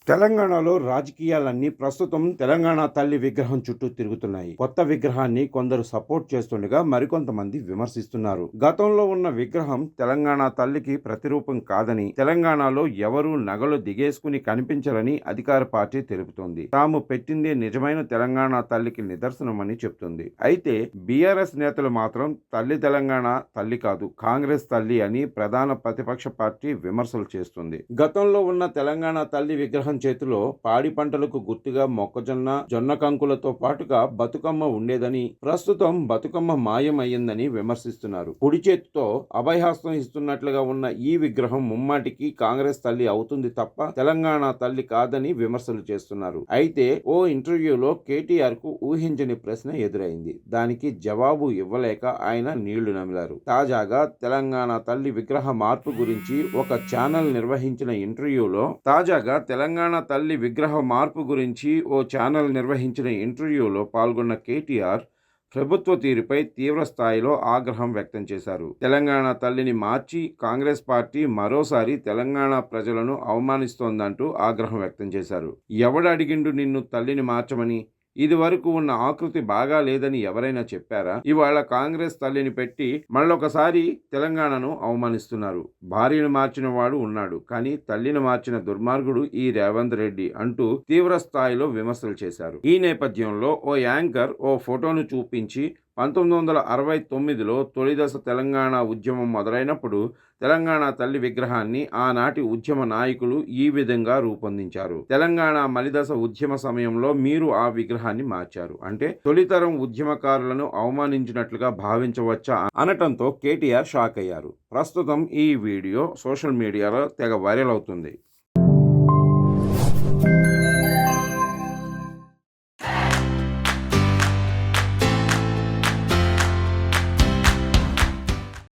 తెలంగాణలో రాజకీయాలన్నీ ప్రస్తుతం తెలంగాణ తల్లి విగ్రహం చుట్టూ తిరుగుతున్నాయి. కొత్త విగ్రహాన్ని కొందరు సపోర్ట్ చేస్తుండగా మరికొంతమంది విమర్శిస్తున్నారు. గతంలో ఉన్న విగ్రహం తెలంగాణ తల్లికి ప్రతిరూపం కాదని, తెలంగాణలో ఎవరూ నగలు దిగేసుకుని కనిపించరని అధికార పార్టీ తెలుపుతోంది. తాము పెట్టిందే నిజమైన తెలంగాణ తల్లికి నిదర్శనమని చెబుతుంది. అయితే బీఆర్ఎస్ నేతలు మాత్రం తల్లి తెలంగాణ తల్లి కాదు, కాంగ్రెస్ తల్లి అని ప్రధాన ప్రతిపక్ష పార్టీ విమర్శలు చేస్తుంది. గతంలో ఉన్న తెలంగాణ తల్లి విగ్రహం చేతిలో పాడి పంటలకు గుర్తుగా మొక్కజొన్న, జొన్న కంకులతో పాటుగా బతుకమ్మ ఉండేదని, ప్రస్తుతం బతుకమ్మ మాయమయ్యిందని విమర్శిస్తున్నారు. కుడి చేతితో అభయహస్తం ఇస్తున్నట్లుగా ఉన్న ఈ విగ్రహం ముమ్మాటికి కాంగ్రెస్ తల్లి అవుతుంది తప్ప తెలంగాణ తల్లి కాదని విమర్శలు చేస్తున్నారు. అయితే ఓ ఇంటర్వ్యూలో కేటీఆర్ కు ఊహించని ప్రశ్న ఎదురైంది. దానికి జవాబు ఇవ్వలేక ఆయన నీళ్లు నమిలారు. తాజాగా తెలంగాణ తల్లి విగ్రహ మార్పు గురించి ఒక ఛానల్ నిర్వహించిన ఇంటర్వ్యూలో పాల్గొన్న కేటీఆర్ ప్రభుత్వ తీరుపై తీవ్ర స్థాయిలో ఆగ్రహం వ్యక్తం చేశారు. తెలంగాణ తల్లిని మార్చి కాంగ్రెస్ పార్టీ మరోసారి తెలంగాణ ప్రజలను అవమానిస్తోందంటూ ఆగ్రహం వ్యక్తం చేశారు. ఎవడు అడిగిండు నిన్ను తల్లిని మార్చమని? ఇది వరకు ఉన్న ఆకృతి బాగా లేదని ఎవరైనా చెప్పారా? ఇవాళ కాంగ్రెస్ తల్లిని పెట్టి మళ్ళొకసారి తెలంగాణను అవమానిస్తున్నారు. భార్యను మార్చిన వాడు ఉన్నాడు, కానీ తల్లిని మార్చిన దుర్మార్గుడు ఈ రేవంత్ రెడ్డి అంటూ తీవ్ర స్థాయిలో విమర్శలు చేశారు. ఈ నేపథ్యంలో ఓ యాంకర్ ఓ ఫోటోను చూపించి 1969లో తొలిదశ తెలంగాణ ఉద్యమం మొదలైనప్పుడు తెలంగాణ తల్లి విగ్రహాన్ని ఆనాటి ఉద్యమ నాయకులు ఈ విధంగా రూపొందించారు. తెలంగాణ మలిదశ ఉద్యమ సమయంలో మీరు ఆ విగ్రహాన్ని మార్చారు అంటే తొలితరం ఉద్యమకారులను అవమానించినట్లుగా భావించవచ్చా అనటంతో కేటీఆర్ షాక్ అయ్యారు. ప్రస్తుతం ఈ వీడియో సోషల్ మీడియాలో తెగ వైరల్ అవుతుంది.